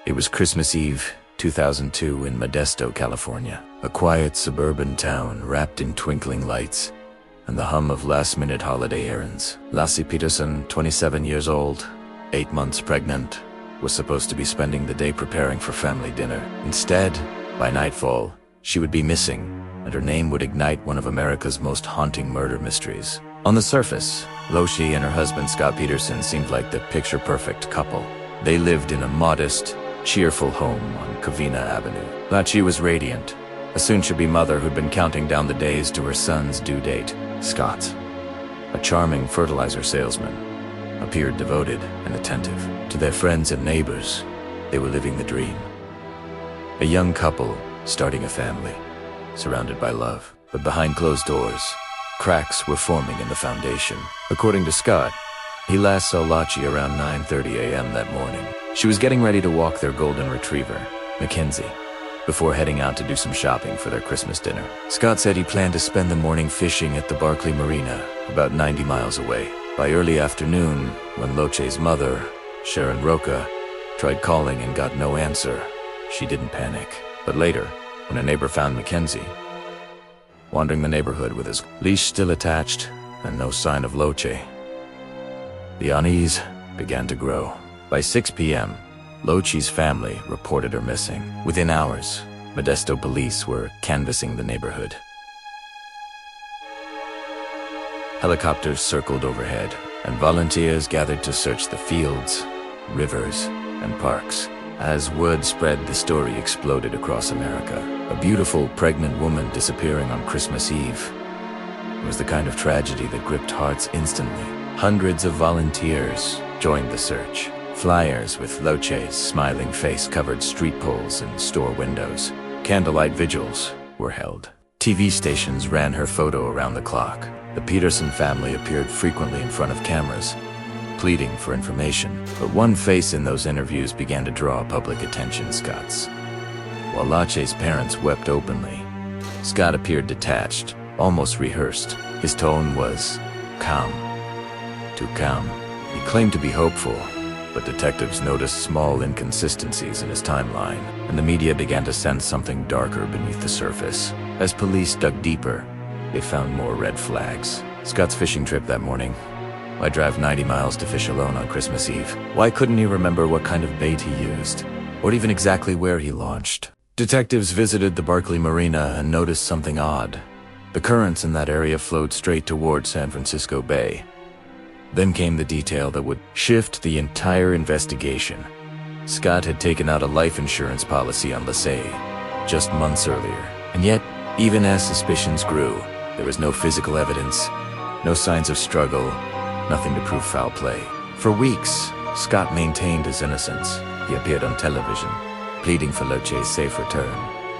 It was Christmas Eve, 2002 in Modesto, California. A quiet suburban town wrapped in twinkling lights and the hum of last-minute holiday errands. Laci Peterson, 27 years old, 8 months pregnant, was supposed to be spending the day preparing for family dinner. Instead, by nightfall, she would be missing, and her name would ignite one of America's most haunting murder mysteries. On the surface, Laci and her husband Scott Peterson seemed like the picture-perfect couple. They lived in a modest, cheerful home on Covina Avenue. Laci was radiant, a soon-to-be mother who'd been counting down the days to her son's due date. Scott, a charming fertilizer salesman, appeared devoted and attentive. To their friends and neighbors, they were living the dream. A young couple starting a family, surrounded by love. But behind closed doors, cracks were forming in the foundation. According to Scott, he last saw Laci around 9:30 a.m. that morning. She was getting ready to walk their golden retriever, Mackenzie, before heading out to do some shopping for their Christmas dinner. Scott said he planned to spend the morning fishing at the Barkley Marina, about 90 miles away. By early afternoon, when Laci's mother, Sharon Roca, tried calling and got no answer, she didn't panic. But later, when a neighbor found Mackenzie wandering the neighborhood with his leash still attached and no sign of Laci, the unease began to grow. By 6 p.m., Laci's family reported her missing. Within hours, Modesto police were canvassing the neighborhood. Helicopters circled overhead, and volunteers gathered to search the fields, rivers, and parks. As word spread, the story exploded across America. A beautiful, pregnant woman disappearing on Christmas Eve. It was the kind of tragedy that gripped hearts instantly. Hundreds of volunteers joined the search. Flyers with Laci's smiling face covered street poles and store windows. Candlelight vigils were held. TV stations ran her photo around the clock. The Peterson family appeared frequently in front of cameras, pleading for information. But one face in those interviews began to draw public attention: Scott's. While Laci's parents wept openly, Scott appeared detached, almost rehearsed. His tone was calm. Too calm. He claimed to be hopeful, but detectives noticed small inconsistencies in his timeline, and the media began to sense something darker beneath the surface. As police dug deeper, they found more red flags. Scott's fishing trip that morning. Why drive 90 miles to fish alone on Christmas Eve? Why couldn't he remember what kind of bait he used, or even exactly where he launched? Detectives visited the Barkley Marina and noticed something odd. The currents in that area flowed straight toward San Francisco Bay. Then came the detail that would shift the entire investigation. Scott had taken out a life insurance policy on Laci just months earlier. And yet, even as suspicions grew, there was no physical evidence, no signs of struggle, nothing to prove foul play. For weeks, Scott maintained his innocence. He appeared on television, pleading for Laci's safe return,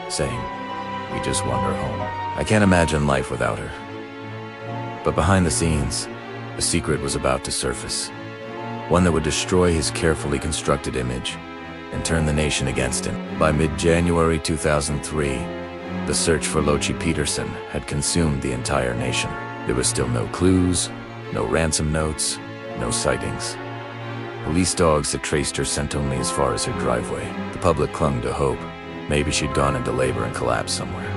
saying, "We just want her home. I can't imagine life without her." But behind the scenes, a secret was about to surface, one that would destroy his carefully constructed image and turn the nation against him. By mid-January 2003, the search for Laci Peterson had consumed the entire nation. There were still no clues, no ransom notes, no sightings. Police dogs that traced her sent only as far as her driveway. The public clung to hope. Maybe she'd gone into labor and collapsed somewhere.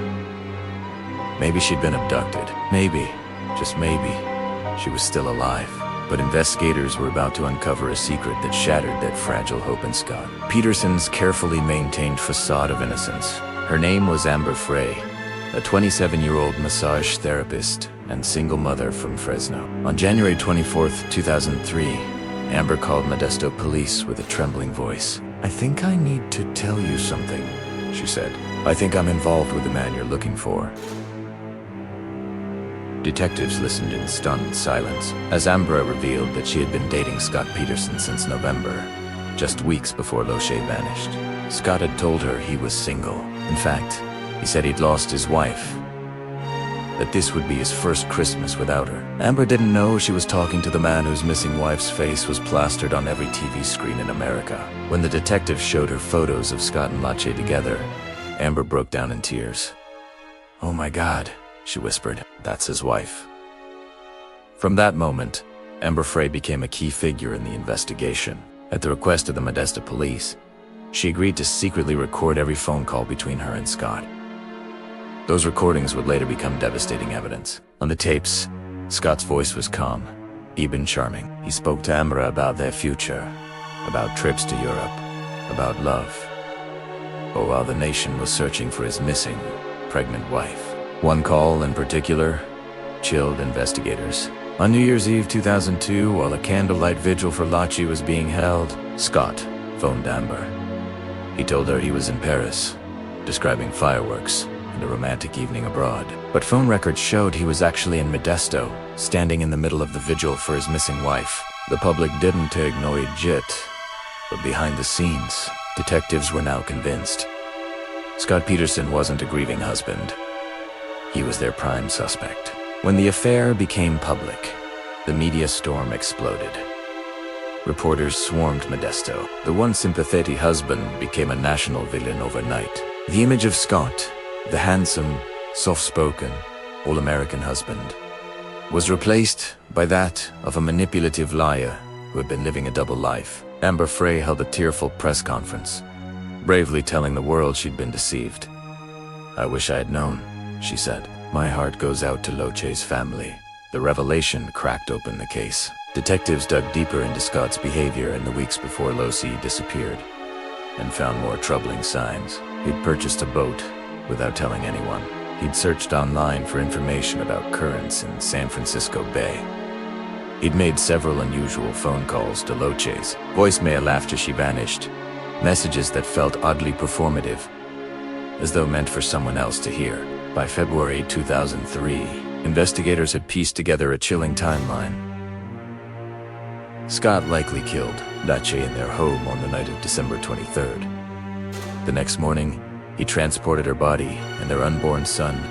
Maybe she'd been abducted. Maybe, just maybe, she was still alive. But investigators were about to uncover a secret that shattered that fragile hope in Scott. Peterson's carefully maintained facade of innocence. Her name was Amber Frey, a 27-year-old massage therapist and single mother from Fresno. On January 24th, 2003, Amber called Modesto police with a trembling voice. "I think I need to tell you something," she said. "I think I'm involved with the man you're looking for." Detectives listened in stunned silence as Amber revealed that she had been dating Scott Peterson since November, just weeks before Laci vanished. Scott had told her he was single. In fact, he said he'd lost his wife, that this would be his first Christmas without her. Amber didn't know she was talking to the man whose missing wife's face was plastered on every TV screen in America. When the detective showed her photos of Scott and Laci together, Amber broke down in tears. "Oh my God," she whispered, "that's his wife." From that moment, Amber Frey became a key figure in the investigation. At the request of the Modesto police, She agreed to secretly record every phone call between her and Scott. Those recordings would later become devastating evidence. On the tapes, Scott's voice was calm, even charming. He spoke to Amber about their future, about trips to Europe, about love, or while the nation was searching for his missing, pregnant wife. One call in particular chilled investigators. On New Year's Eve 2002, while a candlelight vigil for Laci was being held, Scott phoned Amber. He told her he was in Paris, describing fireworks and a romantic evening abroad. But phone records showed he was actually in Modesto, standing in the middle of the vigil for his missing wife. The public didn't take no legit, but behind the scenes, detectives were now convinced. Scott Peterson wasn't a grieving husband. He was their prime suspect. When the affair became public, the media storm exploded. Reporters swarmed Modesto. The once sympathetic husband became a national villain overnight. The image of Scott, the handsome, soft-spoken, all-American husband, was replaced by that of a manipulative liar who had been living a double life. Amber Frey held a tearful press conference, bravely telling the world she'd been deceived. "I wish I had known," she said. "My heart goes out to Laci's family." The revelation cracked open the case. Detectives dug deeper into Scott's behavior in the weeks before Laci disappeared, and found more troubling signs. He'd purchased a boat without telling anyone. He'd searched online for information about currents in San Francisco Bay. He'd made several unusual phone calls to Laci's, voicemail after she vanished, messages that felt oddly performative, as though meant for someone else to hear. By February 2003, investigators had pieced together a chilling timeline. Scott likely killed Laci in their home on the night of December 23rd. The next morning, he transported her body and their unborn son,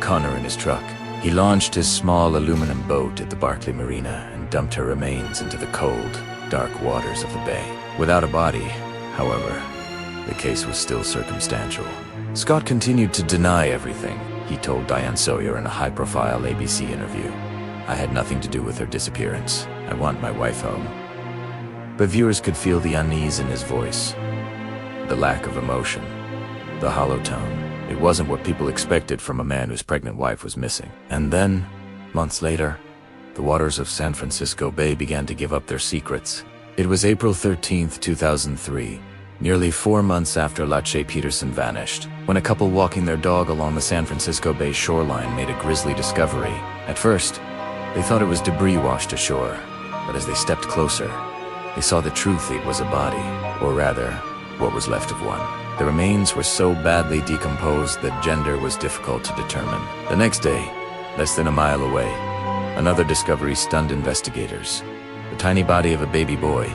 Connor, in his truck. He launched his small aluminum boat at the Barclay Marina and dumped her remains into the cold, dark waters of the bay. Without a body, however, the case was still circumstantial. Scott continued to deny everything. He told Diane Sawyer in a high-profile ABC interview, "I had nothing to do with her disappearance. I want my wife home." But viewers could feel the unease in his voice, the lack of emotion, the hollow tone. It wasn't what people expected from a man whose pregnant wife was missing. And then, months later, the waters of San Francisco Bay began to give up their secrets. It was April 13th, 2003, nearly 4 months after Laci Peterson vanished, when a couple walking their dog along the San Francisco Bay shoreline made a grisly discovery. At first, they thought it was debris washed ashore, but as they stepped closer, they saw the truth. It was a body, or rather, what was left of one. The remains were so badly decomposed that gender was difficult to determine. The next day, less than a mile away, another discovery stunned investigators. The tiny body of a baby boy,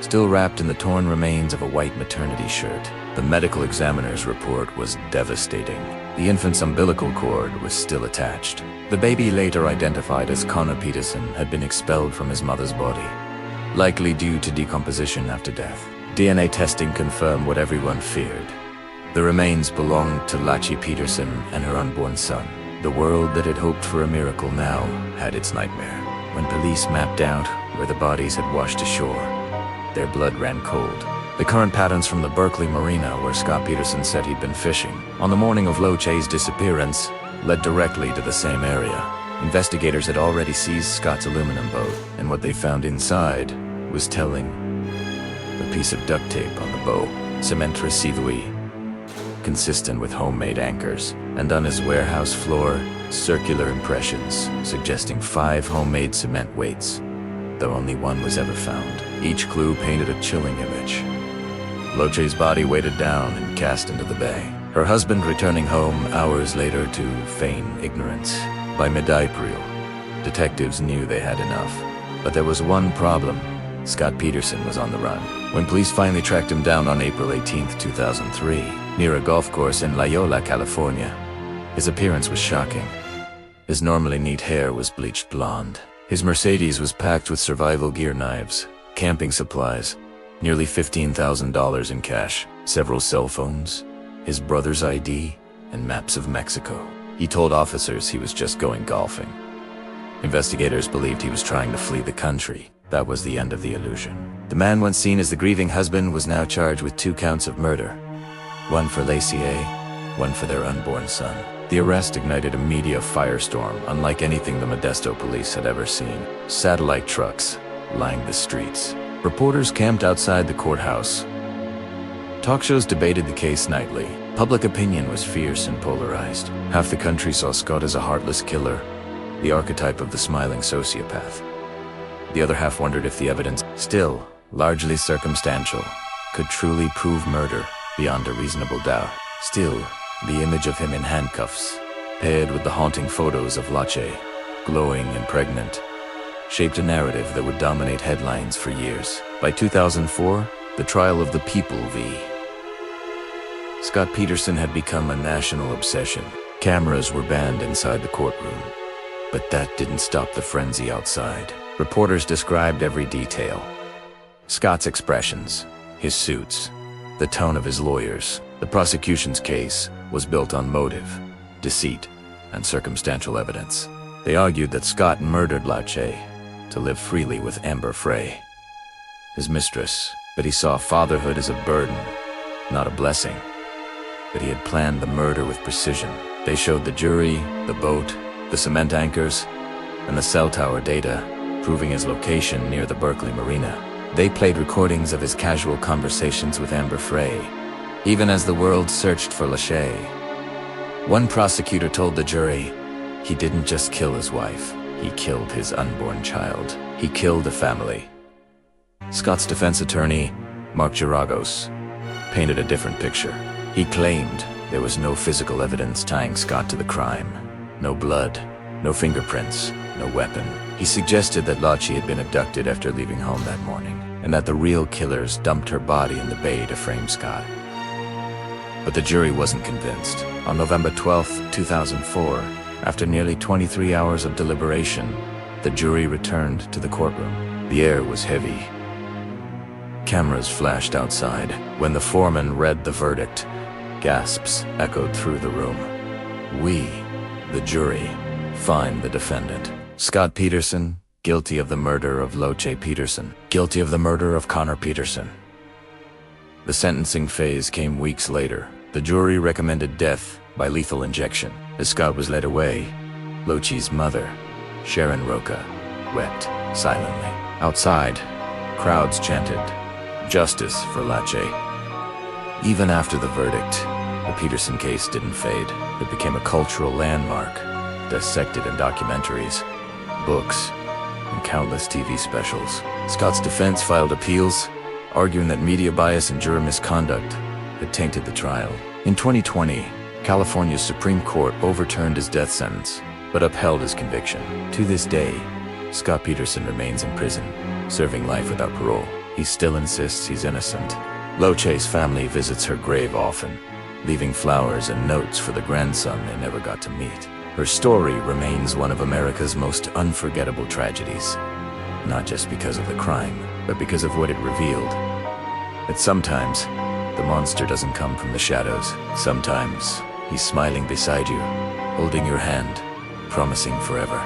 still wrapped in the torn remains of a white maternity shirt. The medical examiner's report was devastating. The infant's umbilical cord was still attached. The baby, later identified as Connor Peterson, had been expelled from his mother's body, likely due to decomposition after death. DNA testing confirmed what everyone feared. The remains belonged to Laci Peterson and her unborn son. The world that had hoped for a miracle now had its nightmare. When police mapped out where the bodies had washed ashore, their blood ran cold. The current patterns from the Barclay Marina, where Scott Peterson said he'd been fishing on the morning of Laci's disappearance, led directly to the same area. Investigators had already seized Scott's aluminum boat, and what they found inside was telling. A piece of duct tape on the bow, cement residui, consistent with homemade anchors, and on his warehouse floor, circular impressions suggesting 5 homemade cement weights, though only one was ever found. Each clue painted a chilling image. Laci's body weighted down and cast into the bay. Her husband returning home hours later to feign ignorance. By mid-April, detectives knew they had enough. But there was one problem. Scott Peterson was on the run. When police finally tracked him down on April 18th, 2003, near a golf course in Loyola, California, his appearance was shocking. His normally neat hair was bleached blonde. His Mercedes was packed with survival gear, knives, camping supplies, nearly $15,000 in cash, several cell phones, his brother's ID, and maps of Mexico. He told officers he was just going golfing. Investigators believed he was trying to flee the country. That was the end of the illusion. The man once seen as the grieving husband was now charged with 2 counts of murder. One for Laci, one for their unborn son. The arrest ignited a media firestorm unlike anything the Modesto police had ever seen. Satellite trucks lined the streets. Reporters camped outside the courthouse. Talk shows debated the case nightly. Public opinion was fierce and polarized. Half the country saw Scott as a heartless killer, the archetype of the smiling sociopath. The other half wondered if the evidence, still largely circumstantial, could truly prove murder beyond a reasonable doubt. Still, the image of him in handcuffs, paired with the haunting photos of Laci, glowing and pregnant, shaped a narrative that would dominate headlines for years. By 2004, the trial of the people v. Scott Peterson had become a national obsession. Cameras were banned inside the courtroom, but that didn't stop the frenzy outside. Reporters described every detail. Scott's expressions, his suits, the tone of his lawyers. The prosecution's case was built on motive, deceit, and circumstantial evidence. They argued that Scott murdered Laci to live freely with Amber Frey, his mistress, but he saw fatherhood as a burden, not a blessing. That he had planned the murder with precision. They showed the jury, the boat, the cement anchors, and the cell tower data, proving his location near the Berkeley Marina. They played recordings of his casual conversations with Amber Frey, even as the world searched for Laci. One prosecutor told the jury, he didn't just kill his wife, he killed his unborn child. He killed a family. Scott's defense attorney, Mark Geragos, painted a different picture. He claimed there was no physical evidence tying Scott to the crime. No blood, no fingerprints, no weapon. He suggested that Laci had been abducted after leaving home that morning, and that the real killers dumped her body in the bay to frame Scott. But the jury wasn't convinced. On November 12, 2004, after nearly 23 hours of deliberation, the jury returned to the courtroom. The air was heavy. Cameras flashed outside. When the foreman read the verdict, gasps echoed through the room. We, the jury, find the defendant, Scott Peterson, guilty of the murder of Laci Peterson, guilty of the murder of Connor Peterson. The sentencing phase came weeks later. The jury recommended death by lethal injection. As Scott was led away, Laci's mother, Sharon Roca, wept silently. Outside, crowds chanted, "Justice for Laci." Even after the verdict, the Peterson case didn't fade. It became a cultural landmark, dissected in documentaries, books, and countless TV specials. Scott's defense filed appeals, arguing that media bias and juror misconduct had tainted the trial. In 2020, California's Supreme Court overturned his death sentence, but upheld his conviction. To this day, Scott Peterson remains in prison, serving life without parole. He still insists he's innocent. Laci's family visits her grave often, leaving flowers and notes for the grandson they never got to meet. Her story remains one of America's most unforgettable tragedies, not just because of the crime, but because of what it revealed. That sometimes, the monster doesn't come from the shadows. Sometimes, he's smiling beside you, holding your hand, promising forever.